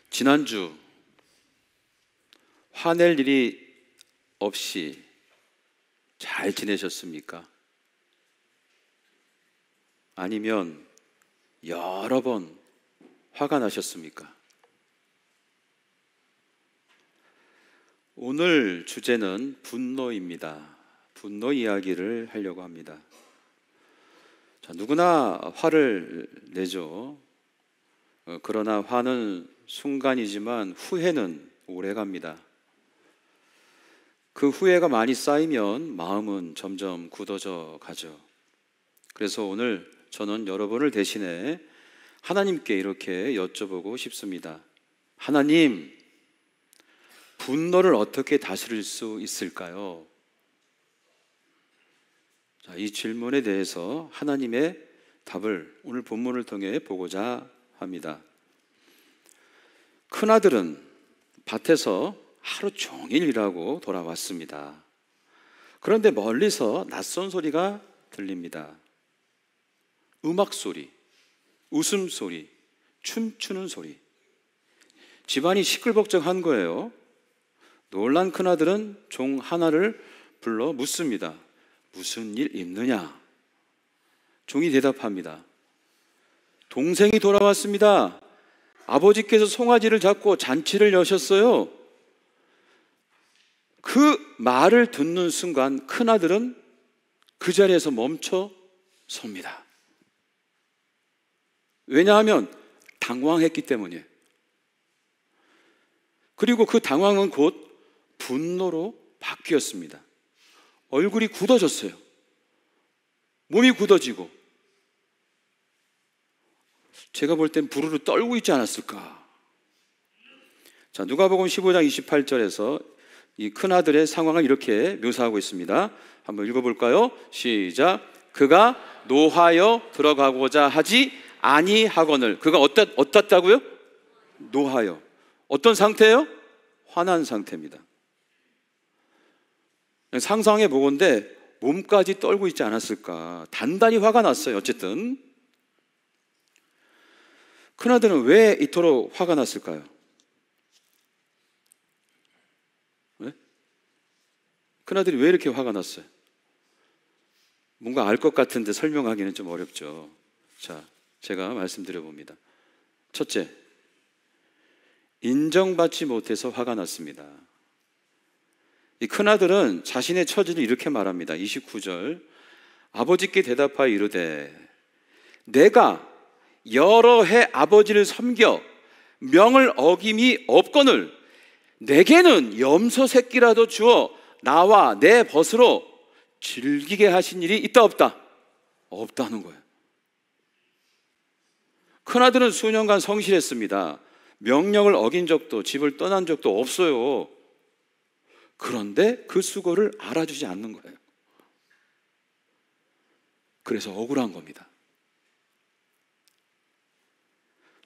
지난주 화낼 일이 없이 잘 지내셨습니까? 아니면 여러 번 화가 나셨습니까? 오늘 주제는 분노입니다. 분노 이야기를 하려고 합니다. 자, 누구나 화를 내죠. 그러나 화는 순간이지만 후회는 오래갑니다. 그 후회가 많이 쌓이면 마음은 점점 굳어져 가죠. 그래서 오늘 저는 여러분을 대신해 하나님께 이렇게 여쭤보고 싶습니다. 하나님, 분노를 어떻게 다스릴 수 있을까요? 자, 이 질문에 대해서 하나님의 답을 오늘 본문을 통해 보고자 합니다. 큰아들은 밭에서 하루 종일 일하고 돌아왔습니다. 그런데 멀리서 낯선 소리가 들립니다. 음악 소리, 웃음소리, 춤추는 소리. 집안이 시끌벅적한 거예요. 놀란 큰아들은 종 하나를 불러 묻습니다. 무슨 일 있느냐? 종이 대답합니다. 동생이 돌아왔습니다. 아버지께서 송아지를 잡고 잔치를 여셨어요. 그 말을 듣는 순간 큰아들은 그 자리에서 멈춰 섭니다. 왜냐하면 당황했기 때문이에요. 그리고 그 당황은 곧 분노로 바뀌었습니다. 얼굴이 굳어졌어요. 몸이 굳어지고 제가 볼 땐 부르르 떨고 있지 않았을까. 자, 누가복음 15장 28절에서 이 큰아들의 상황을 이렇게 묘사하고 있습니다. 한번 읽어볼까요? 시작. 그가 노하여 들어가고자 하지 아니하거늘. 그가 어떻다고요? 노하여. 어떤 상태예요? 화난 상태입니다. 상상해 보건대 몸까지 떨고 있지 않았을까. 단단히 화가 났어요. 어쨌든 큰아들은 왜 이토록 화가 났을까요? 왜? 큰아들이 왜 이렇게 화가 났어요? 뭔가 알 것 같은데 설명하기는 좀 어렵죠. 자, 제가 말씀드려 봅니다. 첫째, 인정받지 못해서 화가 났습니다. 이 큰아들은 자신의 처지를 이렇게 말합니다. 29절. 아버지께 대답하여 이르되 내가 여러 해 아버지를 섬겨 명을 어김이 없거늘 내게는 염소 새끼라도 주어 나와 내 벗으로 즐기게 하신 일이 있다 없다? 없다는 거예요. 큰아들은 수년간 성실했습니다. 명령을 어긴 적도 집을 떠난 적도 없어요. 그런데 그 수고를 알아주지 않는 거예요. 그래서 억울한 겁니다.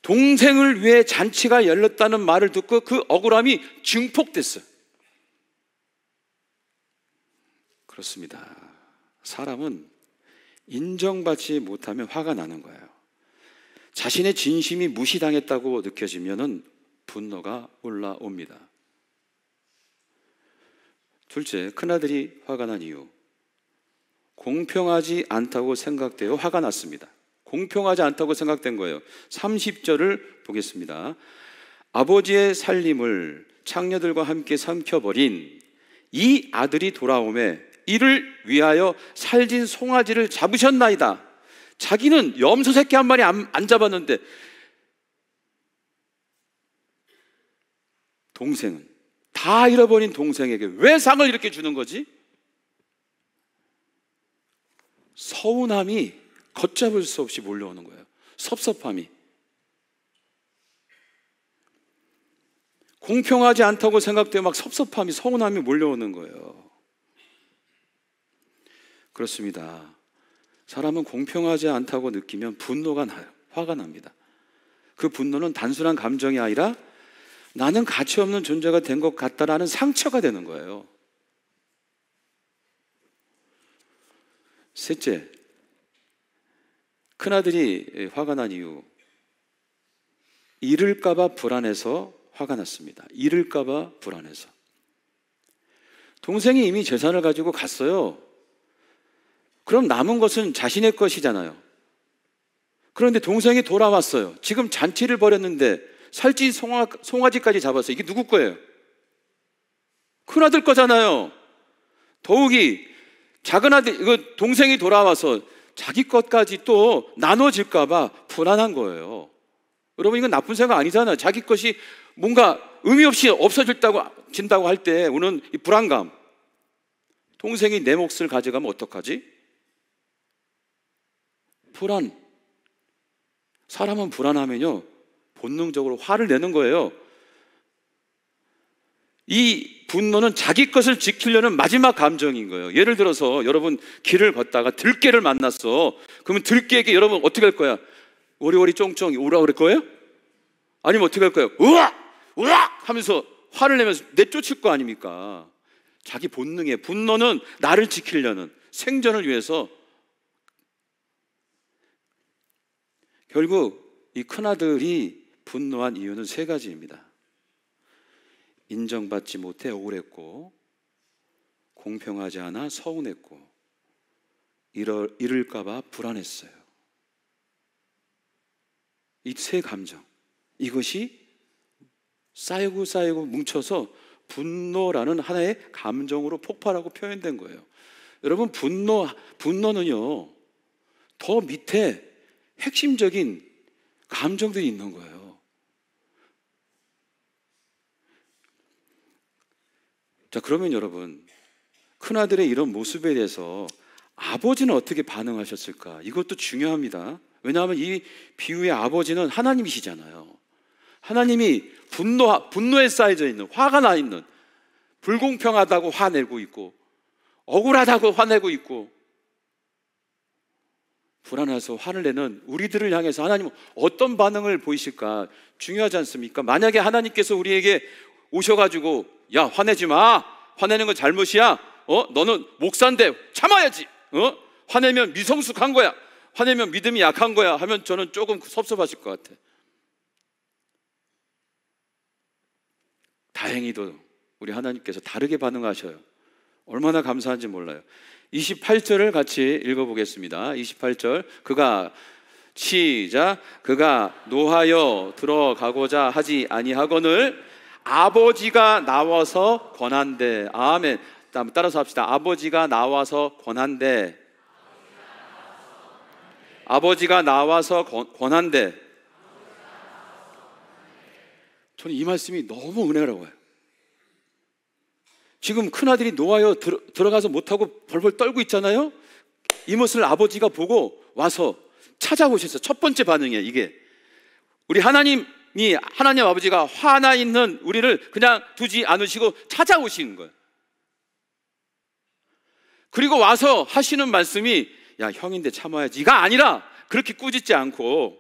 동생을 위해 잔치가 열렸다는 말을 듣고 그 억울함이 증폭됐어요. 그렇습니다. 사람은 인정받지 못하면 화가 나는 거예요. 자신의 진심이 무시당했다고 느껴지면 분노가 올라옵니다. 둘째, 큰아들이 화가 난 이유. 공평하지 않다고 생각되어 화가 났습니다. 공평하지 않다고 생각된 거예요. 30절을 보겠습니다. 아버지의 살림을 창녀들과 함께 삼켜버린 이 아들이 돌아오매 이를 위하여 살진 송아지를 잡으셨나이다. 자기는 염소 새끼 한 마리 안 잡았는데 동생은 다 잃어버린 동생에게 왜 상을 이렇게 주는 거지? 서운함이 걷잡을 수 없이 몰려오는 거예요. 섭섭함이. 공평하지 않다고 생각되어 막 섭섭함이, 서운함이 몰려오는 거예요. 그렇습니다. 사람은 공평하지 않다고 느끼면 분노가 나요. 화가 납니다. 그 분노는 단순한 감정이 아니라 나는 가치 없는 존재가 된 것 같다라는 상처가 되는 거예요. 셋째, 큰아들이 화가 난 이유. 잃을까봐 불안해서 화가 났습니다. 잃을까봐 불안해서. 동생이 이미 재산을 가지고 갔어요. 그럼 남은 것은 자신의 것이잖아요. 그런데 동생이 돌아왔어요. 지금 잔치를 벌였는데 살찐 송아지까지 잡았어요. 이게 누구 거예요? 큰아들 거잖아요. 더욱이 작은아들, 이거 동생이 돌아와서 자기 것까지 또 나눠질까봐 불안한 거예요. 여러분, 이건 나쁜 생각 아니잖아요. 자기 것이 뭔가 의미 없이 진다고 할 때 오는 이 불안감. 동생이 내 몫을 가져가면 어떡하지? 불안. 사람은 불안하면요, 본능적으로 화를 내는 거예요. 이 분노는 자기 것을 지키려는 마지막 감정인 거예요. 예를 들어서 여러분 길을 걷다가 들개를 만났어. 그러면 들개에게 여러분 어떻게 할 거야? 오리오리 쫑쫑 오라 그럴 거예요? 아니면 어떻게 할 거예요? 으악! 으악! 하면서 화를 내면서 내쫓을 거 아닙니까? 자기 본능의 분노는 나를 지키려는, 생존을 위해서. 결국 이 큰아들이 분노한 이유는 세 가지입니다. 인정받지 못해 억울했고, 공평하지 않아 서운했고, 잃을까봐 불안했어요. 이 세 감정, 이것이 쌓이고 뭉쳐서 분노라는 하나의 감정으로 폭발하고 표현된 거예요. 여러분, 분노는요, 더 밑에 핵심적인 감정들이 있는 거예요. 자, 그러면 여러분, 큰아들의 이런 모습에 대해서 아버지는 어떻게 반응하셨을까? 이것도 중요합니다. 왜냐하면 이 비유의 아버지는 하나님이시잖아요. 하나님이 분노에 쌓여져 있는, 화가 나 있는, 불공평하다고 화내고 있고, 억울하다고 화내고 있고, 불안해서 화를 내는 우리들을 향해서 하나님은 어떤 반응을 보이실까? 중요하지 않습니까? 만약에 하나님께서 우리에게 오셔가지고, 야, 화내지 마. 화내는 건 잘못이야. 너는 목사인데 참아야지. 화내면 미성숙한 거야. 화내면 믿음이 약한 거야. 하면 저는 조금 섭섭하실 것 같아. 다행히도 우리 하나님께서 다르게 반응하셔요. 얼마나 감사한지 몰라요. 28절을 같이 읽어보겠습니다. 28절. 그가 노하여 들어가고자 하지 아니하거늘 아버지가 나와서 권한대. 아멘. 따라서 합시다. 아버지가 나와서 권한대. 아버지가 나와서 권한대. 저는 이 말씀이 너무 은혜로워요. 지금 큰아들이 노하여 들어가서 못하고 벌벌 떨고 있잖아요. 이 모습을 아버지가 보고 와서 찾아오셨어요. 첫 번째 반응이에요. 이게 우리 하나님 아버지가 화나 있는 우리를 그냥 두지 않으시고 찾아오시는 거예요. 그리고 와서 하시는 말씀이, 야, 형인데 참아야지가 아니라 그렇게 꾸짖지 않고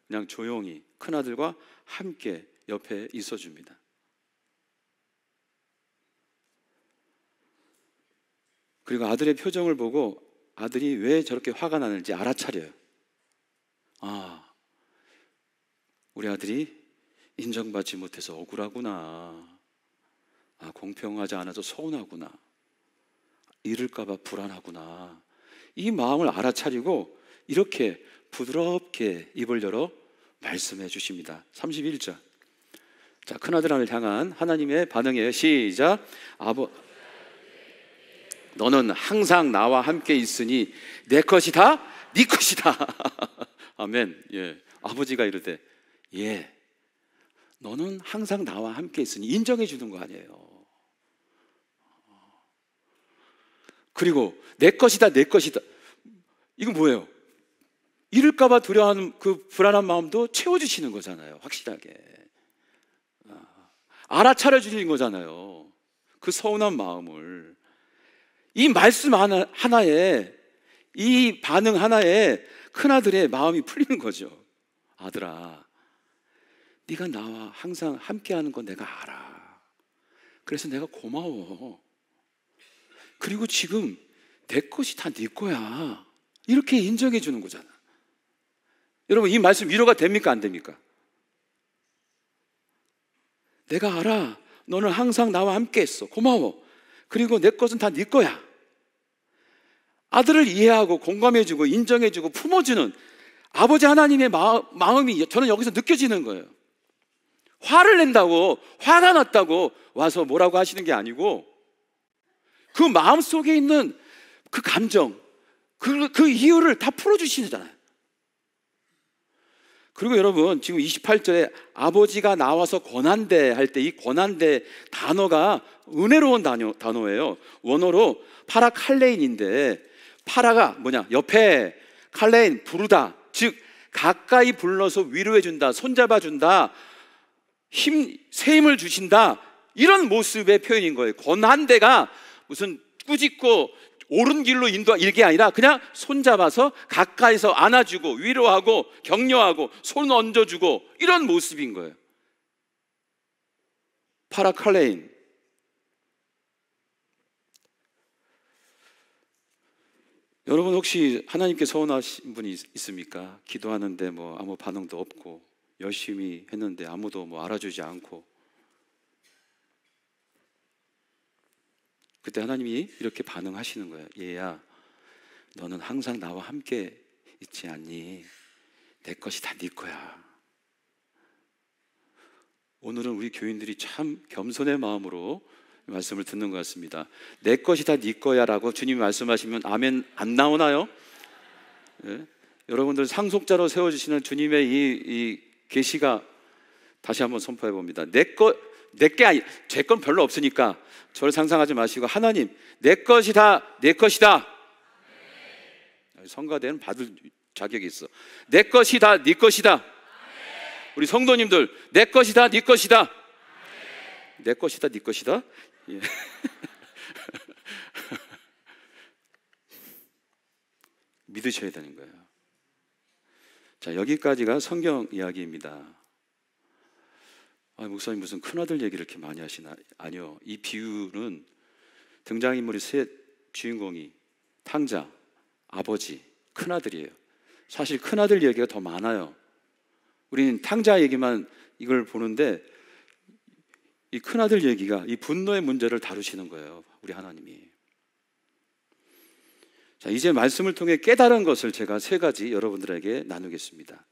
그냥 조용히 큰아들과 함께 옆에 있어줍니다. 그리고 아들의 표정을 보고 아들이 왜 저렇게 화가 나는지 알아차려요. 아, 우리 아들이 인정받지 못해서 억울하구나. 아, 공평하지 않아서 서운하구나. 잃을까봐 불안하구나. 이 마음을 알아차리고 이렇게 부드럽게 입을 열어 말씀해 주십니다. 31절. 자, 큰아들을 향한 하나님의 반응이에요. 시작. 너는 항상 나와 함께 있으니 내 것이다, 네 것이다. 아멘. 예. 아버지가 이르되, 예, 너는 항상 나와 함께 있으니 인정해 주는 거 아니에요. 그리고 내 것이다, 내 것이다. 이건 뭐예요? 잃을까봐 두려워하는 그 불안한 마음도 채워주시는 거잖아요. 확실하게 알아차려 주시는 거잖아요. 그 서운한 마음을. 이 말씀 하나에, 이 반응 하나에 큰아들의 마음이 풀리는 거죠. 아들아, 네가 나와 항상 함께하는 건 내가 알아. 그래서 내가 고마워. 그리고 지금 내 것이 다 네 거야. 이렇게 인정해 주는 거잖아. 여러분, 이 말씀 위로가 됩니까? 안 됩니까? 내가 알아. 너는 항상 나와 함께 했어. 고마워. 그리고 내 것은 다 네 거야. 아들을 이해하고 공감해주고 인정해주고 품어주는 아버지 하나님의 마음이 저는 여기서 느껴지는 거예요. 화를 낸다고, 화가 났다고 와서 뭐라고 하시는 게 아니고 그 마음 속에 있는 그 감정, 그 이유를 다 풀어주시잖아요. 그리고 여러분, 지금 28절에 아버지가 나와서 권한대 할 때 이 권한대 단어가 은혜로운 단어예요. 원어로 파라칼레인인데, 파라가 뭐냐? 옆에, 칼레인, 부르다. 즉 가까이 불러서 위로해준다, 손잡아준다, 새 힘을 주신다, 이런 모습의 표현인 거예요. 권한대가 무슨 꾸짖고 옳은 길로 이게 아니라 그냥 손잡아서 가까이서 안아주고 위로하고 격려하고 손 얹어주고 이런 모습인 거예요. 파라칼레인. 여러분 혹시 하나님께 서운하신 분이 있습니까? 기도하는데 뭐 아무 반응도 없고 열심히 했는데 아무도 뭐 알아주지 않고, 그때 하나님이 이렇게 반응하시는 거예요. 얘야, 너는 항상 나와 함께 있지 않니? 내 것이 다 네 거야. 오늘은 우리 교인들이 참 겸손의 마음으로 말씀을 듣는 것 같습니다. 내 것이 다 네 거야 라고 주님이 말씀하시면 아멘 안 나오나요? 네? 여러분들 상속자로 세워주시는 주님의 이 계시가 다시 한번 선포해 봅니다. 내게 아니, 제 건 별로 없으니까 저를 상상하지 마시고, 하나님 내 것이다, 내 것이다. 성가대는 받을 자격이 있어. 내 것이다, 네 것이다. 우리 성도님들, 내 것이다, 네 것이다. 내 것이다, 네 것이다. 예. 믿으셔야 되는 거예요. 자, 여기까지가 성경 이야기입니다. 목사님 무슨 큰아들 얘기를 이렇게 많이 하시나? 아니요, 이 비유는 등장인물이 셋, 주인공이 탕자, 아버지, 큰아들이에요. 사실 큰아들 얘기가 더 많아요. 우리는 탕자 얘기만 이걸 보는데 이 큰아들 얘기가 이 분노의 문제를 다루시는 거예요, 우리 하나님이. 자, 이제 말씀을 통해 깨달은 것을 제가 3가지 여러분들에게 나누겠습니다.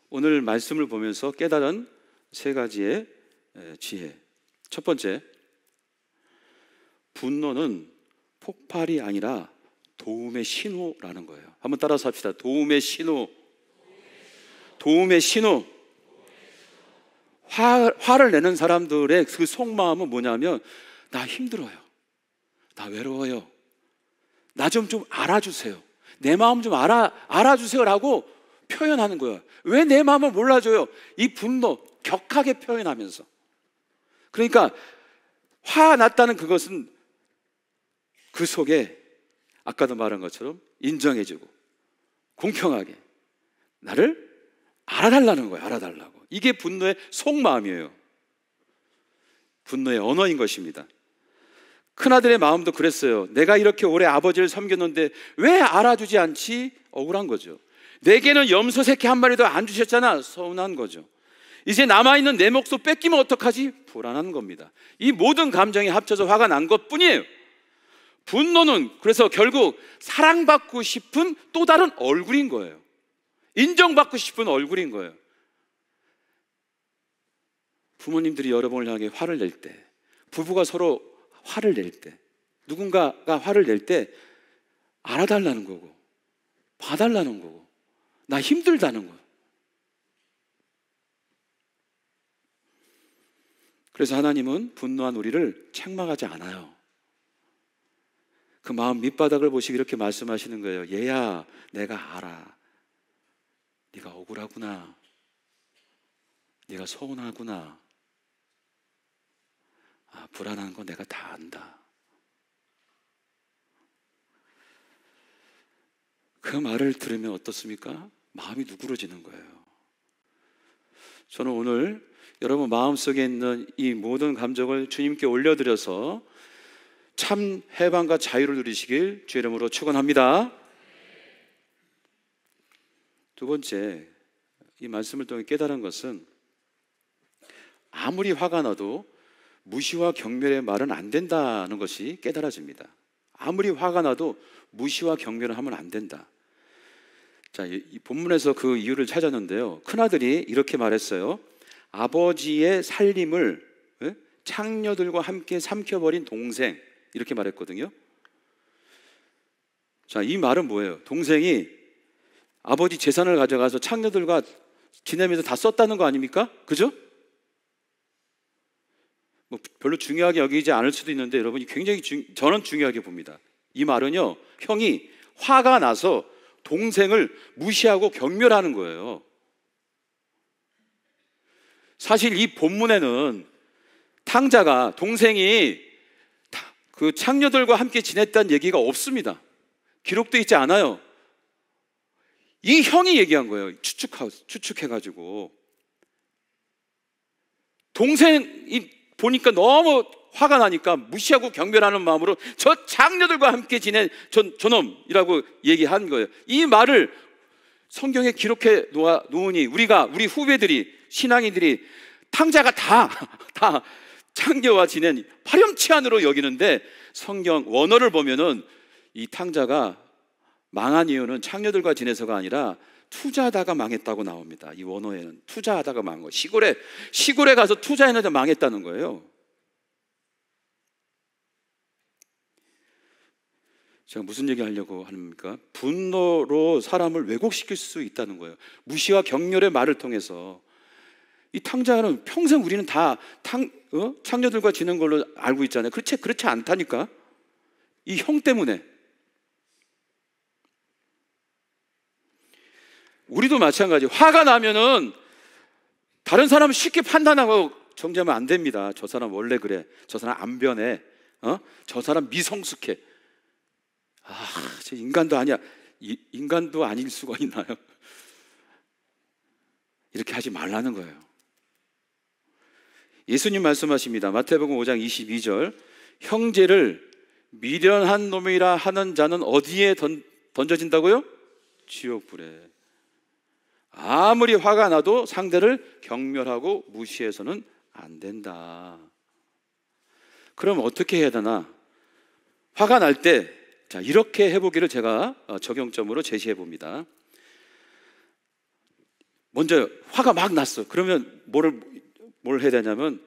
오늘 말씀을 보면서 깨달은 3가지의 지혜. 첫 번째, 분노는 폭발이 아니라 도움의 신호라는 거예요. 한번 따라서 합시다. 도움의 신호. 도움의 신호. 화를 내는 사람들의 그 속마음은 뭐냐면, 나 힘들어요, 나 외로워요, 나 좀 알아주세요, 내 마음 좀 알아주세요 라고 표현하는 거예요. 왜 내 마음을 몰라줘요? 이 분노 격하게 표현하면서. 그러니까 화 났다는 그것은 그 속에 아까도 말한 것처럼 인정해주고 공평하게 나를 알아달라는 거예요. 알아달라고. 이게 분노의 속마음이에요. 분노의 언어인 것입니다. 큰아들의 마음도 그랬어요. 내가 이렇게 오래 아버지를 섬겼는데 왜 알아주지 않지? 억울한 거죠. 내게는 염소 새끼 한 마리도 안 주셨잖아. 서운한 거죠. 이제 남아있는 내 목소 뺏기면 어떡하지? 불안한 겁니다. 이 모든 감정이 합쳐서 화가 난 것뿐이에요. 분노는 그래서 결국 사랑받고 싶은 또 다른 얼굴인 거예요. 인정받고 싶은 얼굴인 거예요. 부모님들이 여러분을 향해 화를 낼 때, 부부가 서로 화를 낼 때, 누군가가 화를 낼 때 알아달라는 거고 봐달라는 거고 나 힘들다는 거예요. 그래서 하나님은 분노한 우리를 책망하지 않아요. 그 마음 밑바닥을 보시고 이렇게 말씀하시는 거예요. 얘야, 내가 알아. 네가 억울하구나. 네가 서운하구나. 불안한 거 내가 다 안다. 그 말을 들으면 어떻습니까? 마음이 누그러지는 거예요. 저는 오늘 여러분 마음속에 있는 이 모든 감정을 주님께 올려드려서 참 해방과 자유를 누리시길 주의 이름으로 축원합니다. 두 번째, 이 말씀을 통해 깨달은 것은 아무리 화가 나도 무시와 경멸의 말은 안 된다는 것이 깨달아집니다. 아무리 화가 나도 무시와 경멸을 하면 안 된다. 자, 이 본문에서 그 이유를 찾았는데요. 큰아들이 이렇게 말했어요. 아버지의 살림을 창녀들과 함께 삼켜버린 동생, 이렇게 말했거든요. 자, 이 말은 뭐예요? 동생이 아버지 재산을 가져가서 창녀들과 지내면서 다 썼다는 거 아닙니까? 그죠? 뭐 별로 중요하게 여기지 않을 수도 있는데 여러분이 굉장히 저는 중요하게 봅니다. 이 말은요, 형이 화가 나서 동생을 무시하고 경멸하는 거예요. 사실 이 본문에는 탕자가 동생이 그 창녀들과 함께 지냈다는 얘기가 없습니다. 기록되어 있지 않아요. 이 형이 얘기한 거예요. 추측해가지고. 동생이 보니까 너무 화가 나니까 무시하고 경멸하는 마음으로 저 장녀들과 함께 지낸 저놈이라고 얘기한 거예요. 이 말을 성경에 기록해 놓으니 우리 후배들이, 신앙인들이 탕자가 다 창녀와 지낸 파렴치한으로 여기는데, 성경 원어를 보면은 이 탕자가 망한 이유는 창녀들과 지내서가 아니라 투자하다가 망했다고 나옵니다. 이 원어에는 투자하다가 망한 거. 시골에 가서 투자했는데 망했다는 거예요. 제가 무슨 얘기 하려고 합니까? 분노로 사람을 왜곡시킬 수 있다는 거예요. 무시와 경멸의 말을 통해서. 이 탕자는 평생 우리는 다 창녀들과 지낸 걸로 알고 있잖아요. 그렇지 않다니까. 이 형 때문에. 우리도 마찬가지. 화가 나면은 다른 사람을 쉽게 판단하고 정죄하면 안 됩니다. 저 사람 원래 그래. 저 사람 안 변해. 저 사람 미성숙해. 저 인간도 아니야. 인간도 아닐 수가 있나요? 이렇게 하지 말라는 거예요. 예수님 말씀하십니다. 마태복음 5장 22절. 형제를 미련한 놈이라 하는 자는 어디에 던져진다고요? 지옥불에. 아무리 화가 나도 상대를 경멸하고 무시해서는 안 된다. 그럼 어떻게 해야 되나? 화가 날 때 이렇게 해보기를 제가 적용점으로 제시해 봅니다. 먼저 화가 막 났어. 그러면 뭘 해야 되냐면,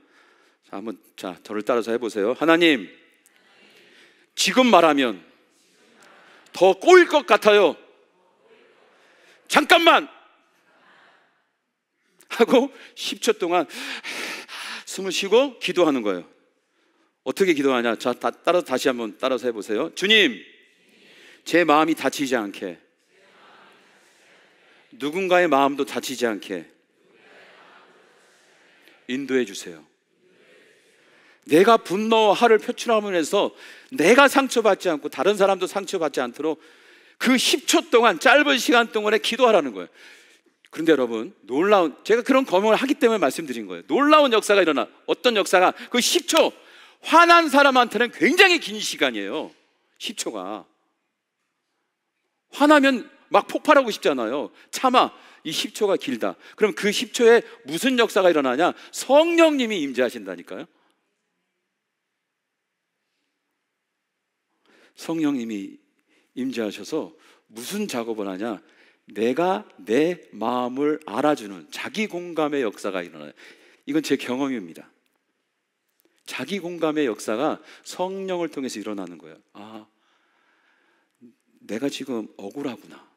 저를 따라서 해보세요. 하나님, 지금 말하면 더 꼬일 것 같아요. 잠깐만! 하고 10초 동안 숨을 쉬고 기도하는 거예요. 어떻게 기도하냐? 다시 한번 따라서 해보세요. 주님, 제 마음이 다치지 않게, 누군가의 마음도 다치지 않게 인도해 주세요. 내가 분노와 화를 표출하면서 내가 상처받지 않고 다른 사람도 상처받지 않도록 그 10초 동안, 짧은 시간 동안에 기도하라는 거예요. 그런데 여러분, 제가 그런 경험을 하기 때문에 말씀드린 거예요. 놀라운 역사가 일어나. 어떤 역사가? 그 10초, 화난 사람한테는 굉장히 긴 시간이에요. 10초가. 화나면 막 폭발하고 싶잖아요. 이 10초가 길다. 그럼 그 10초에 무슨 역사가 일어나냐? 성령님이 임재하신다니까요. 성령님이 임재하셔서 무슨 작업을 하냐? 내가 내 마음을 알아주는 자기 공감의 역사가 일어나요. 이건 제 경험입니다. 자기 공감의 역사가 성령을 통해서 일어나는 거예요. 내가 지금 억울하구나.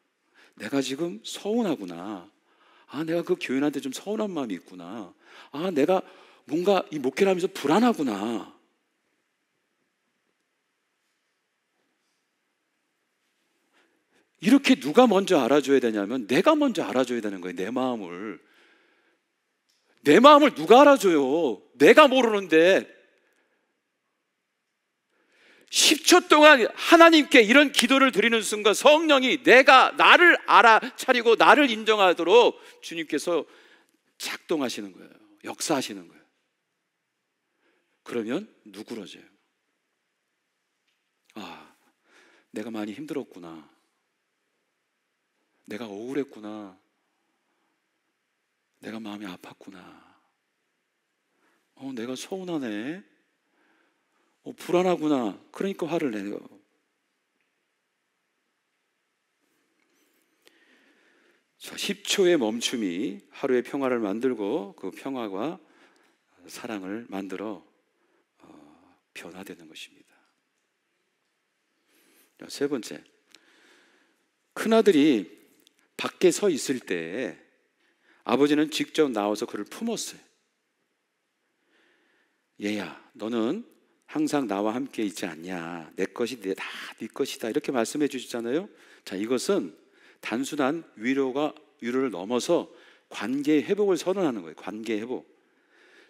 내가 지금 서운하구나. 내가 그 교인한테 좀 서운한 마음이 있구나. 내가 뭔가 이 목회를 하면서 불안하구나. 이렇게 누가 먼저 알아줘야 되냐면 내가 먼저 알아줘야 되는 거예요. 내 마음을 누가 알아줘요? 내가 모르는데. 10초 동안 하나님께 이런 기도를 드리는 순간 성령이 나를 알아차리고 나를 인정하도록 주님께서 작동하시는 거예요. 역사하시는 거예요. 그러면 누그러져요. 내가 많이 힘들었구나. 내가 억울했구나. 내가 마음이 아팠구나. 내가 서운하네, 불안하구나, 그러니까 화를 내요. 자, 10초의 멈춤이 하루의 평화를 만들고 그 평화가 사랑을 만들어 변화되는 것입니다. 자, 세 번째, 큰아들이 밖에 서 있을 때 아버지는 직접 나와서 그를 품었어요. 얘야, 너는 항상 나와 함께 있지 않냐, 내 것이 다 네 것이다, 이렇게 말씀해 주시잖아요. 자, 이것은 단순한 위로를 넘어서 관계 회복을 선언하는 거예요. 관계 회복.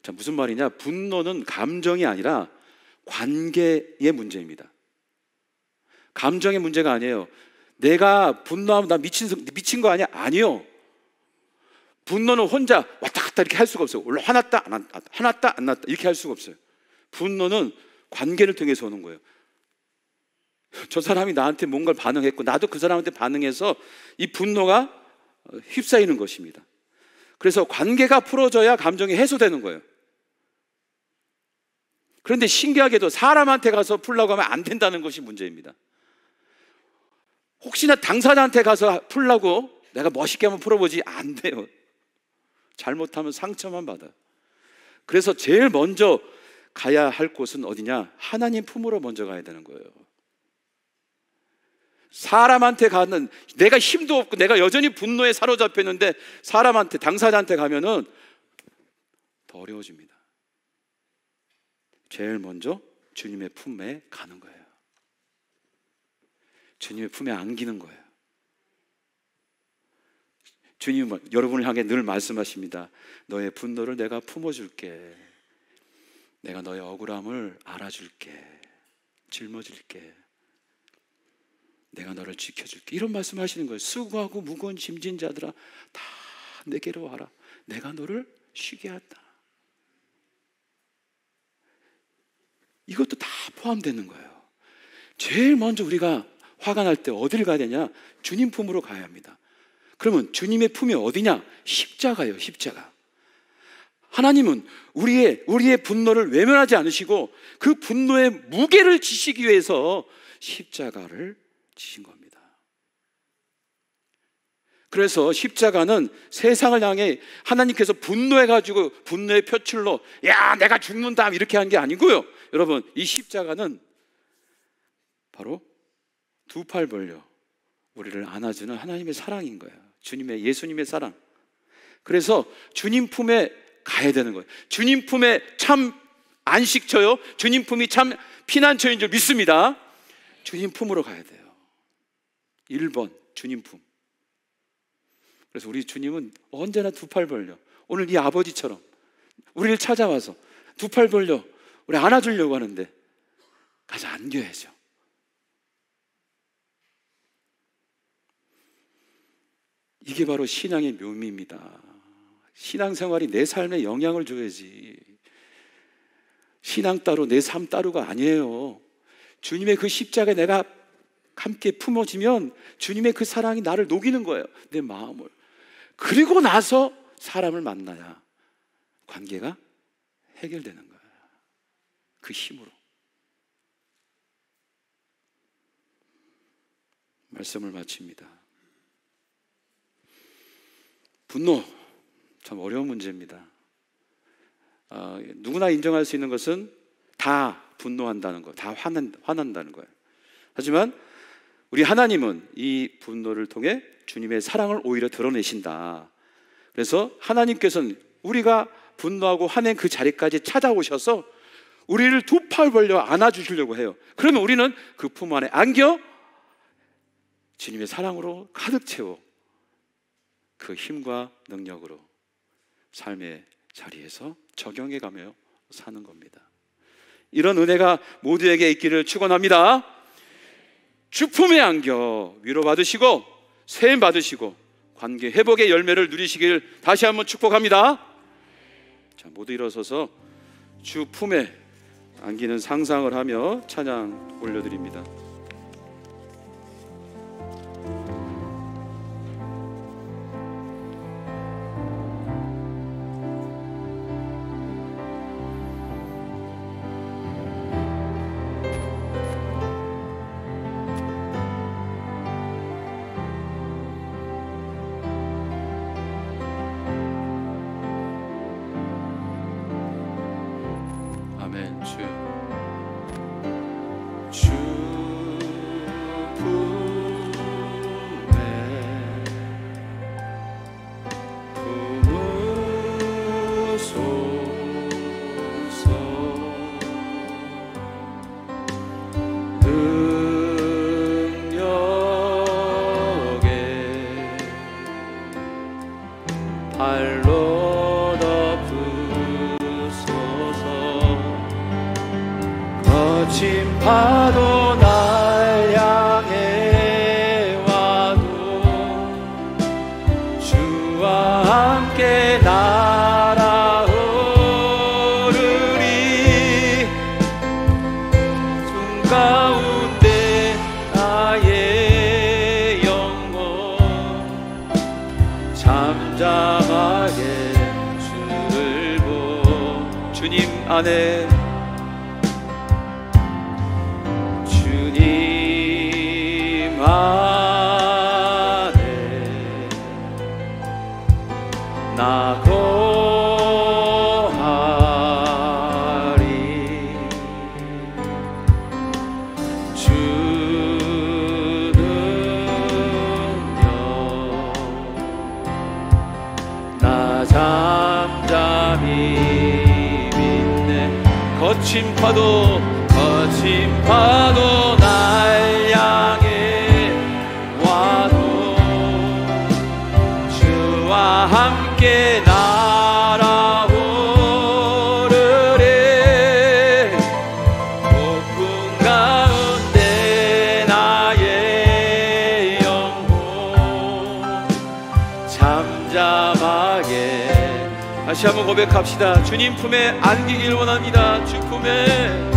자, 무슨 말이냐? 분노는 감정이 아니라 관계의 문제입니다. 감정의 문제가 아니에요. 내가 분노하면 나 미친 거 아니야? 아니요. 분노는 혼자 왔다 갔다 이렇게 할 수가 없어요. 원래 화났다 안 났다 이렇게 할 수가 없어요. 분노는 관계를 통해서 오는 거예요. 저 사람이 나한테 뭔가를 반응했고 나도 그 사람한테 반응해서 이 분노가 휩싸이는 것입니다. 그래서 관계가 풀어져야 감정이 해소되는 거예요. 그런데 신기하게도 사람한테 가서 풀려고 하면 안 된다는 것이 문제입니다. 혹시나 당사자한테 가서 풀려고 내가 멋있게 한번 풀어보지, 안 돼요. 잘못하면 상처만 받아요. 그래서 제일 먼저 가야 할 곳은 어디냐? 하나님 품으로 먼저 가야 되는 거예요. 사람한테 가는, 내가 힘도 없고 내가 여전히 분노에 사로잡혔는데 사람한테, 당사자한테 가면은 더 어려워집니다. 제일 먼저 주님의 품에 가는 거예요. 주님의 품에 안기는 거예요. 주님은 여러분을 향해 늘 말씀하십니다. 너의 분노를 내가 품어줄게. 내가 너의 억울함을 알아줄게. 짊어질게. 내가 너를 지켜줄게. 이런 말씀하시는 거예요. 수고하고 무거운 짐진 자들아 다 내게로 와라. 내가 너를 쉬게 한다. 이것도 다 포함되는 거예요. 제일 먼저 우리가 화가 날 때 어디를 가야 되냐? 주님 품으로 가야 합니다. 그러면 주님의 품이 어디냐? 십자가예요. 십자가. 하나님은 우리의 분노를 외면하지 않으시고 그 분노의 무게를 지시기 위해서 십자가를 지신 겁니다. 그래서 십자가는 세상을 향해 하나님께서 분노해가지고 분노의 표출로 야 내가 죽는다 이렇게 한 게 아니고요. 여러분, 이 십자가는 바로 두 팔 벌려 우리를 안아주는 하나님의 사랑인 거예요. 예수님의 사랑. 그래서 주님 품에 가야 되는 거예요. 주님 품에 참 안식처요, 주님 품이 참 피난처인 줄 믿습니다. 주님 품으로 가야 돼요. 1번 주님 품. 그래서 우리 주님은 언제나 두 팔 벌려 오늘 이 아버지처럼 우리를 찾아와서 두 팔 벌려 우리 안아주려고 하는데 가서 안겨야죠. 이게 바로 신앙의 묘미입니다. 신앙생활이 내 삶에 영향을 줘야지. 신앙 따로 내 삶 따로가 아니에요. 주님의 그 십자가에 내가 함께 품어지면 주님의 그 사랑이 나를 녹이는 거예요. 내 마음을. 그리고 나서 사람을 만나야 관계가 해결되는 거예요. 그 힘으로. 말씀을 마칩니다. 분노, 참 어려운 문제입니다. 누구나 인정할 수 있는 것은 다 분노한다는 거, 다 화난다는 거예요. 하지만 우리 하나님은 이 분노를 통해 주님의 사랑을 오히려 드러내신다. 그래서 하나님께서는 우리가 분노하고 화낸 그 자리까지 찾아오셔서 우리를 두 팔 벌려 안아주시려고 해요. 그러면 우리는 그 품 안에 안겨 주님의 사랑으로 가득 채워 그 힘과 능력으로 삶의 자리에서 적용해가며 사는 겁니다. 이런 은혜가 모두에게 있기를 축원합니다. 주 품에 안겨 위로받으시고 세임 받으시고 관계 회복의 열매를 누리시길 다시 한번 축복합니다. 자, 모두 일어서서 주 품에 안기는 상상을 하며 찬양 올려드립니다. 아멘. 주 품에 품으소서. 능력에 발로 덮으소서. 거친 파도 날 향해 와도 주와 함께 날아오르리. 숨 가운데 나의 영혼 잠잠하게 주를 보. 주님 안에 주님 안에 나 거하리. 주는요 나 잠잠히 믿네. 거친 파도 날 향해 와도 주와 함께 날아오르리. 폭풍 가운데 나의 영혼 잠잠하게. 다시 한번 고백합시다. 주님 품에 안기길 원합니다. 주 품에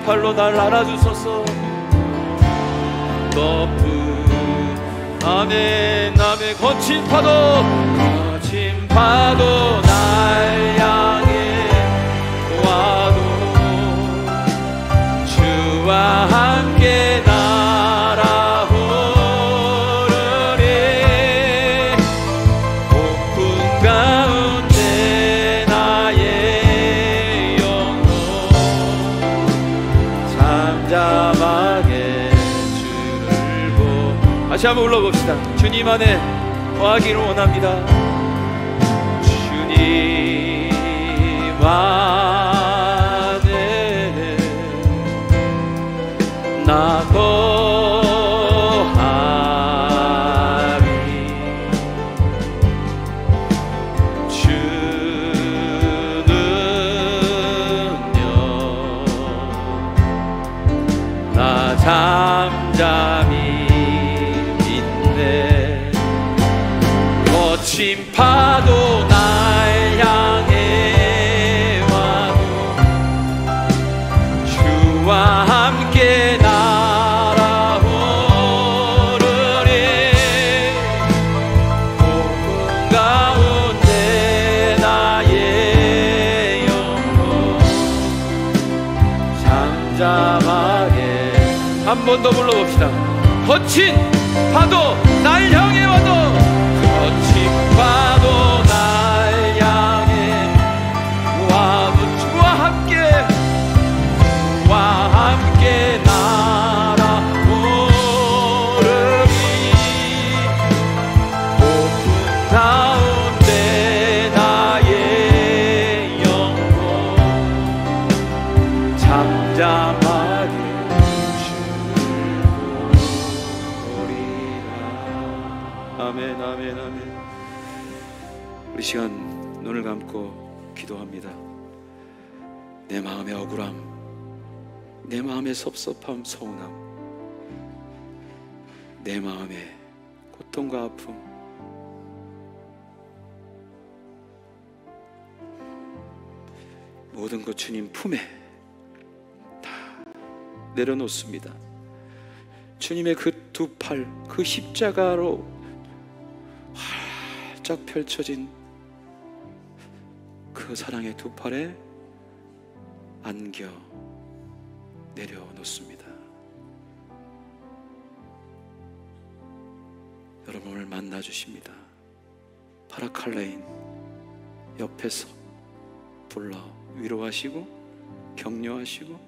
팔로 날 알아주소서. 높은 아멘 아멘. 거친 파도 날 향해 와도 주와 함께 날아오르리. 폭풍 가운데 나의 영혼 잠잠하게 주를 보. 다시 한번 불러봅시다. 주님 안에 거하기를 원합니다. 주님 안에 나 거하리. 주는요 나 잠잠히 믿네. 거친 파도 날 향해 와도 주와 함께 날아오르리. 폭풍 가운데 나의 영혼 잠잠하게. 한 번 더 불러봅시다. 거친 파도 날 향해 와도 거친 파도 날 향해 와도 주와 함께 날아오르리. 폭풍 가운데 나의 영혼 잠잠하게 아멘 아멘 아멘. 우리 시간 눈을 감고 기도합니다. 내 마음의 억울함, 내 마음의 섭섭함, 서운함, 내 마음의 고통과 아픔, 모든 것 주님 품에 다 내려놓습니다. 주님의 그 두 팔, 그 십자가로 활짝 펼쳐진 그 사랑의 두 팔에 안겨 내려놓습니다. 여러분을 만나 주십니다. 파라칼레인 옆에서 불러 위로하시고 격려하시고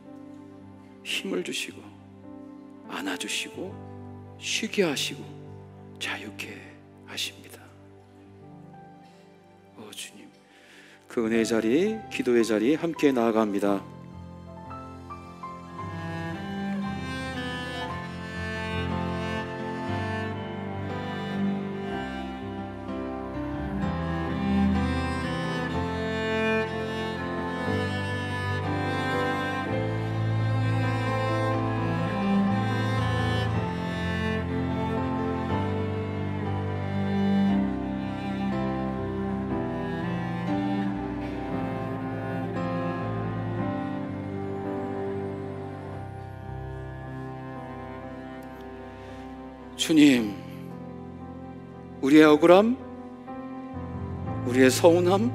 힘을 주시고 안아주시고 쉬게 하시고 자유케 하십니다. 주님, 그 은혜의 자리, 기도의 자리 함께 나아갑니다. 주님, 우리의 억울함, 우리의 서운함,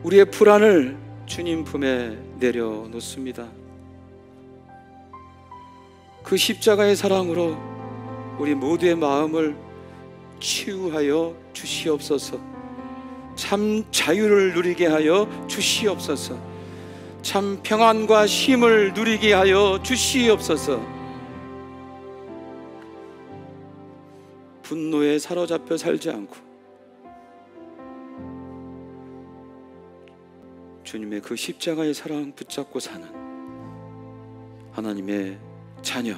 우리의 불안을 주님 품에 내려놓습니다. 그 십자가의 사랑으로 우리 모두의 마음을 치유하여 주시옵소서. 참 자유를 누리게 하여 주시옵소서. 참 평안과 쉼을 누리게 하여 주시옵소서. 분노에 사로잡혀 살지 않고 주님의 그 십자가의 사랑 붙잡고 사는 하나님의 자녀,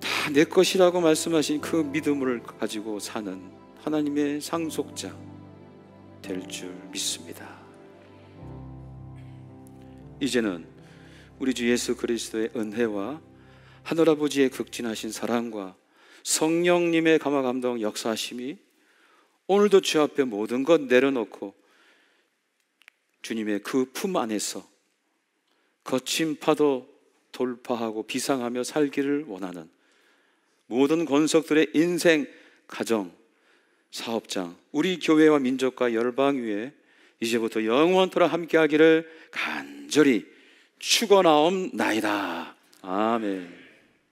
다 내 것이라고 말씀하신 그 믿음을 가지고 사는 하나님의 상속자 될 줄 믿습니다. 이제는 우리 주 예수 그리스도의 은혜와 하늘아버지의 극진하신 사랑과 성령님의 감화 감동 역사하심이 오늘도 주 앞에 모든 것 내려놓고 주님의 그 품 안에서 거친 파도 돌파하고 비상하며 살기를 원하는 모든 권속들의 인생, 가정, 사업장, 우리 교회와 민족과 열방 위에 이제부터 영원토록 함께하기를 간절히 축원하옵나이다. 아멘.